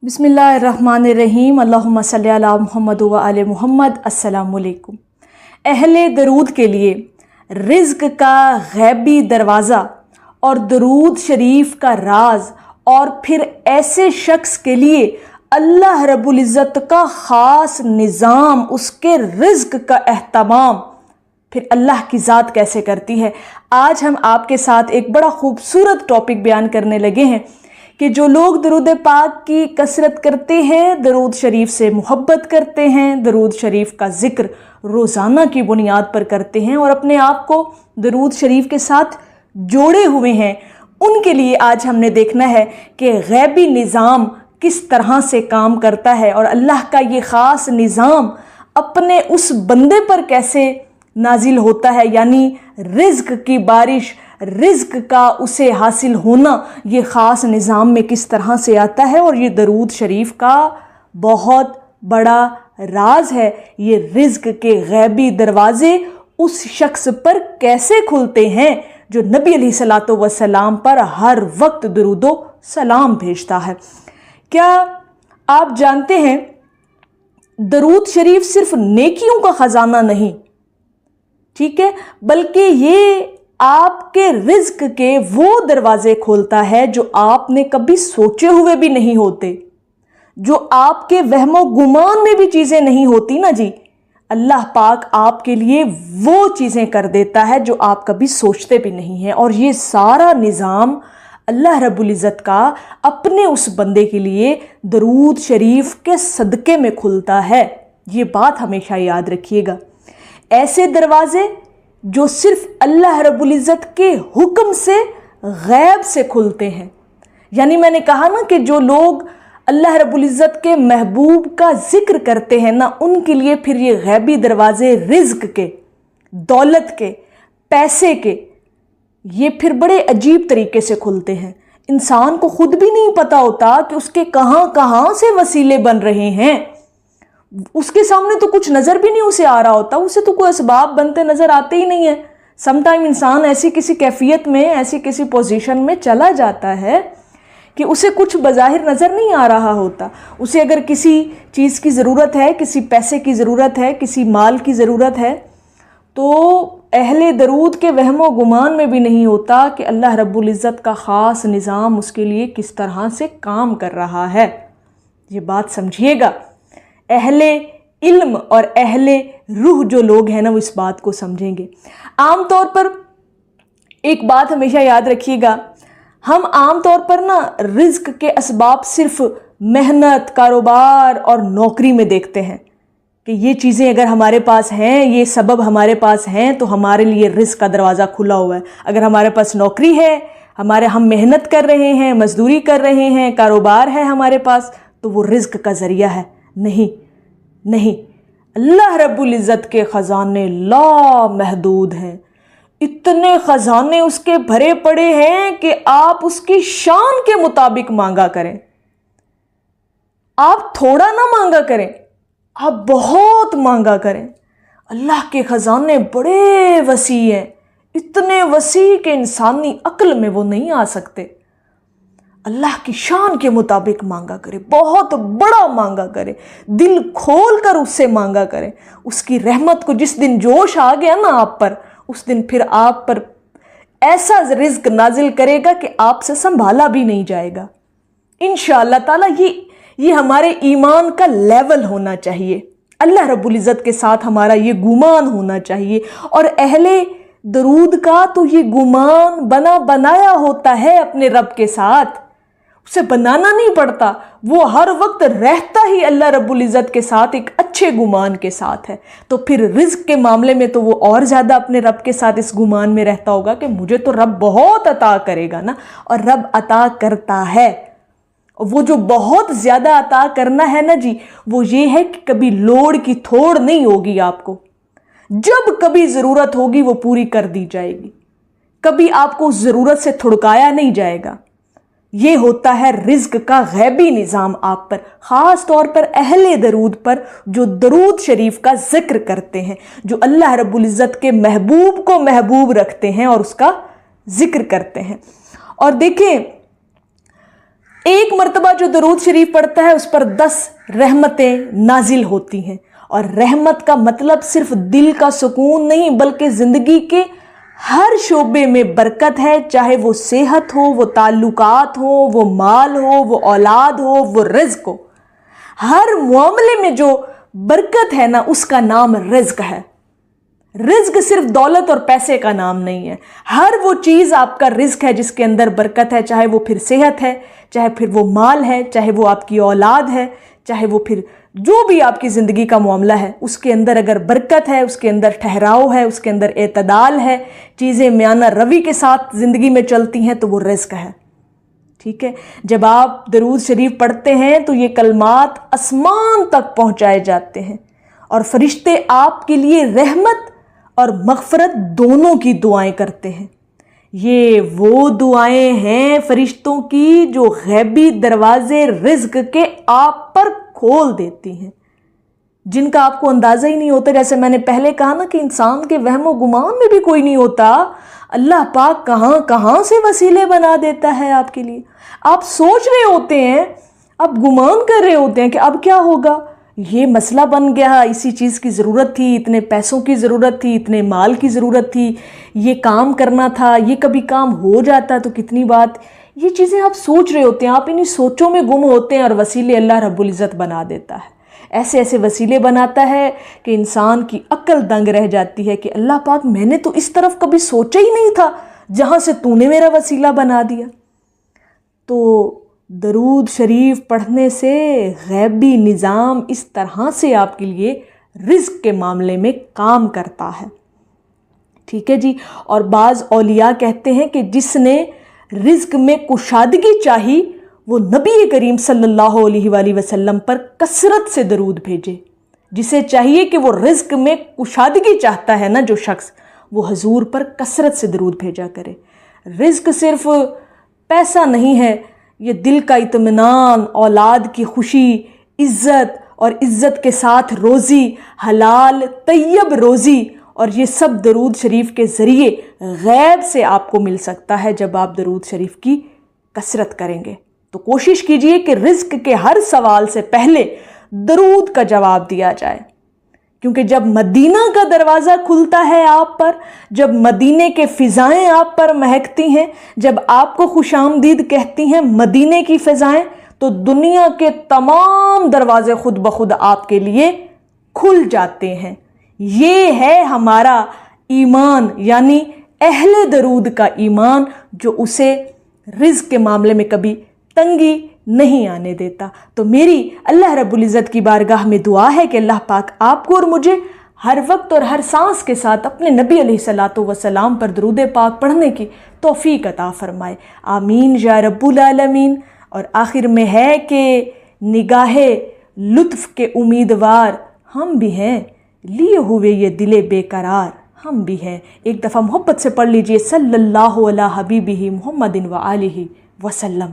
बिस्मिल्लाहिर्रहमानिर्रहीम। अल्लाहुम्मा सल्ली अला मुहम्मद व आले मुहम्मद। अस्सलामुअलैकुम। अहले दरूद के लिए रिज़्क का गैबी दरवाज़ा और दरूद शरीफ का राज, और फिर ऐसे शख्स के लिए अल्लाह रब्बुल इज़्ज़त का ख़ास निज़ाम, उसके रिज़्क का एहतमाम फिर अल्लाह की ज़ात कैसे करती है। आज हम आपके साथ एक बड़ा खूबसूरत टॉपिक बयान करने लगे हैं कि जो लोग दरूद पाक की कसरत करते हैं, दरूद शरीफ से मोहब्बत करते हैं, दरूद शरीफ का ज़िक्र रोज़ाना की बुनियाद पर करते हैं और अपने आप को दरूद शरीफ के साथ जोड़े हुए हैं, उनके लिए आज हमने देखना है कि गैबी निज़ाम किस तरह से काम करता है और अल्लाह का ये ख़ास निज़ाम अपने उस बंदे पर कैसे नाजिल होता है, यानी रिज़्क की बारिश, रिज़्क का उसे हासिल होना ये ख़ास निज़ाम में किस तरह से आता है। और ये दरूद शरीफ का बहुत बड़ा राज है। ये रिज़्क के गैबी दरवाज़े उस शख्स पर कैसे खुलते हैं जो नबी अलैहिस्सलातु वस्सलाम पर हर वक्त दरूदो सलाम भेजता है। क्या आप जानते हैं दरूद शरीफ सिर्फ नेकियों का ख़जाना नहीं, ठीक है, बल्कि ये आपके रिज़्क के वो दरवाजे खोलता है जो आपने कभी सोचे हुए भी नहीं होते, जो आपके वहमो गुमान में भी चीज़ें नहीं होती ना जी। अल्लाह पाक आपके लिए वो चीज़ें कर देता है जो आप कभी सोचते भी नहीं हैं, और ये सारा निज़ाम अल्लाह रब्बुल इज़्ज़त का अपने उस बंदे के लिए दरूद शरीफ के सदक़े में खुलता है। ये बात हमेशा याद रखिएगा। ऐसे दरवाजे जो सिर्फ अल्लाह रब्बुल इज़्ज़त के हुक्म से गैब से खुलते हैं, यानी मैंने कहा ना कि जो लोग अल्लाह रब्बुल इज़्ज़त के महबूब का जिक्र करते हैं ना, उनके लिए फिर ये गैबी दरवाजे रिज़्क के, दौलत के, पैसे के, ये फिर बड़े अजीब तरीके से खुलते हैं। इंसान को खुद भी नहीं पता होता कि उसके कहाँ कहाँ से वसीले बन रहे हैं। उसके सामने तो कुछ नज़र भी नहीं उसे आ रहा होता, उसे तो कोई असबाब बनते नज़र आते ही नहीं है। समटाइम इंसान ऐसी किसी कैफियत में, ऐसी किसी पोजीशन में चला जाता है कि उसे कुछ बज़ाहिर नज़र नहीं आ रहा होता। उसे अगर किसी चीज़ की ज़रूरत है, किसी पैसे की ज़रूरत है, किसी माल की ज़रूरत है, तो अहले दरूद के वहमो गुमान में भी नहीं होता कि अल्लाह रब्बुल इज़्ज़त का ख़ास निज़ाम उसके लिए किस तरह से काम कर रहा है। ये बात समझिएगा। अहले इल्म और अहले रूह जो लोग हैं ना, वो इस बात को समझेंगे। आम तौर पर एक बात हमेशा याद रखिएगा, हम आम तौर पर ना रिज़्क के असबाब सिर्फ मेहनत, कारोबार और नौकरी में देखते हैं कि ये चीज़ें अगर हमारे पास हैं, ये सबब हमारे पास हैं, तो हमारे लिए रिज़्क का दरवाज़ा खुला हुआ है। अगर हमारे पास नौकरी है, हम मेहनत कर रहे हैं, मजदूरी कर रहे हैं, कारोबार है हमारे पास, तो वो रिज़्क का ज़रिया है। नहीं नहीं, अल्लाह रब्बुल इज़्ज़त के ख़जाने लामहदूद हैं। इतने ख़जाने उसके भरे पड़े हैं कि आप उसकी शान के मुताबिक मांगा करें। आप थोड़ा ना मांगा करें, आप बहुत मांगा करें। अल्लाह के ख़जाने बड़े वसी हैं, इतने वसी कि इंसानी अक्ल में वो नहीं आ सकते। अल्लाह की शान के मुताबिक मांगा करें, बहुत बड़ा मांगा करें, दिल खोल कर उससे मांगा करें। उसकी रहमत को जिस दिन जोश आ गया ना आप पर, उस दिन फिर आप पर ऐसा रिज़्क नाजिल करेगा कि आपसे संभाला भी नहीं जाएगा इंशाअल्लाह ताला। ये हमारे ईमान का लेवल होना चाहिए। अल्लाह रब्बुल इज़्ज़त के साथ हमारा ये गुमान होना चाहिए, और अहले दरूद का तो ये गुमान बना बनाया होता है अपने रब के साथ। उसे बनाना नहीं पड़ता, वो हर वक्त रहता ही अल्लाह रब्बुल इज़्ज़त के साथ एक अच्छे गुमान के साथ है। तो फिर रिज़्क के मामले में तो वो और ज़्यादा अपने रब के साथ इस गुमान में रहता होगा कि मुझे तो रब बहुत अता करेगा ना, और रब अता करता है। वो जो बहुत ज़्यादा अता करना है ना जी, वो ये है कि कभी लोड़ की थोड़ नहीं होगी आपको। जब कभी ज़रूरत होगी वो पूरी कर दी जाएगी, कभी आपको उस ज़रूरत से थुड़काया नहीं जाएगा। ये होता है रिज़्क का गैबी निज़ाम आप पर, ख़ास तौर पर अहले दरूद पर, जो दरूद शरीफ का ज़िक्र करते हैं, जो अल्लाह रब्बुल इज़्ज़त के महबूब को महबूब रखते हैं और उसका ज़िक्र करते हैं। और देखें, ایک مرتبہ جو درود شریف پڑھتا ہے اس پر 10 رحمتیں نازل ہوتی ہیں، اور رحمت کا مطلب صرف دل کا سکون نہیں بلکہ زندگی کے ہر شعبے میں برکت ہے، چاہے وہ صحت ہو، وہ تعلقات ہو، وہ مال ہو، وہ اولاد ہو، وہ رزق ہو۔ ہر معاملے میں جو برکت ہے نا اس کا نام رزق ہے۔ رزق صرف دولت اور پیسے کا نام نہیں ہے، ہر وہ چیز آپ کا رزق ہے جس کے اندر برکت ہے، چاہے وہ پھر صحت ہے، چاہے پھر وہ مال ہے، چاہے وہ آپ کی اولاد ہے، چاہے وہ پھر جو بھی آپ کی زندگی کا معاملہ ہے، اس کے اندر اگر برکت ہے، اس کے اندر ٹھہراؤ ہے، اس کے اندر اعتدال ہے، چیزیں میانہ روی کے ساتھ زندگی میں چلتی ہیں تو وہ رزق ہے۔ ٹھیک ہے، جب آپ درود شریف پڑھتے ہیں تو یہ کلمات آسمان تک پہنچائے جاتے ہیں، اور فرشتے آپ کے لیے رحمت اور مغفرت دونوں کی دعائیں کرتے ہیں۔ یہ وہ دعائیں ہیں فرشتوں کی جو غیبی دروازے رزق کے آپ پر کھول دیتی ہیں، جن کا آپ کو اندازہ ہی نہیں ہوتا۔ جیسے میں نے پہلے کہا نا کہ انسان کے وہم و گمان میں بھی کوئی نہیں ہوتا، اللہ پاک کہاں کہاں سے وسیلے بنا دیتا ہے آپ کے لیے۔ آپ سوچ رہے ہوتے ہیں، آپ گمان کر رہے ہوتے ہیں کہ اب کیا ہوگا، یہ مسئلہ بن گیا، اسی چیز کی ضرورت تھی، اتنے پیسوں کی ضرورت تھی، اتنے مال کی ضرورت تھی، یہ کام کرنا تھا، یہ کبھی کام ہو جاتا تو کتنی بات۔ یہ چیزیں آپ سوچ رہے ہوتے ہیں، آپ انہی سوچوں میں گم ہوتے ہیں، اور وسیلے اللہ رب العزت بنا دیتا ہے۔ ایسے ایسے وسیلے بناتا ہے کہ انسان کی عقل دنگ رہ جاتی ہے کہ اللہ پاک میں نے تو اس طرف کبھی سوچا ہی نہیں تھا جہاں سے تو نے میرا وسیلہ بنا دیا۔ تو درود شریف پڑھنے سے غیبی نظام اس طرح سے آپ کے لیے رزق کے معاملے میں کام کرتا ہے۔ ٹھیک ہے جی، اور بعض اولیاء کہتے ہیں کہ جس نے رزق میں کشادگی چاہی وہ نبی کریم صلی اللہ علیہ وآلہ وسلم پر کثرت سے درود بھیجے۔ جسے چاہیے کہ وہ رزق میں کشادگی چاہتا ہے نا جو شخص، وہ حضور پر کثرت سے درود بھیجا کرے۔ رزق صرف پیسہ نہیں ہے، یہ دل کا اطمینان، اولاد کی خوشی، عزت، اور عزت کے ساتھ روزی، حلال طیب روزی، اور یہ سب درود شریف کے ذریعے غیب سے آپ کو مل سکتا ہے جب آپ درود شریف کی کثرت کریں گے۔ تو کوشش کیجئے کہ رزق کے ہر سوال سے پہلے درود کا جواب دیا جائے، کیونکہ جب مدینہ کا دروازہ کھلتا ہے آپ پر، جب مدینے کے فضائیں آپ پر مہکتی ہیں، جب آپ کو خوش آمدید کہتی ہیں مدینے کی فضائیں، تو دنیا کے تمام دروازے خود بخود آپ کے لیے کھل جاتے ہیں۔ یہ ہے ہمارا ایمان، یعنی اہل درود کا ایمان، جو اسے رزق کے معاملے میں کبھی تنگی نہیں آنے دیتا۔ تو میری اللہ رب العزت کی بارگاہ میں دعا ہے کہ اللہ پاک آپ کو اور مجھے ہر وقت اور ہر سانس کے ساتھ اپنے نبی علیہ الصلاۃ والسلام پر درود پاک پڑھنے کی توفیق عطا فرمائے، آمین یا رب العالمین۔ اور آخر میں ہے کہ نگاہ لطف کے امیدوار ہم بھی ہیں، لیے ہوئے یہ دل بے قرار ہم بھی ہیں۔ ایک دفعہ محبت سے پڑھ لیجئے، صلی اللہ علی حبیبہ محمد و آلہ وسلم۔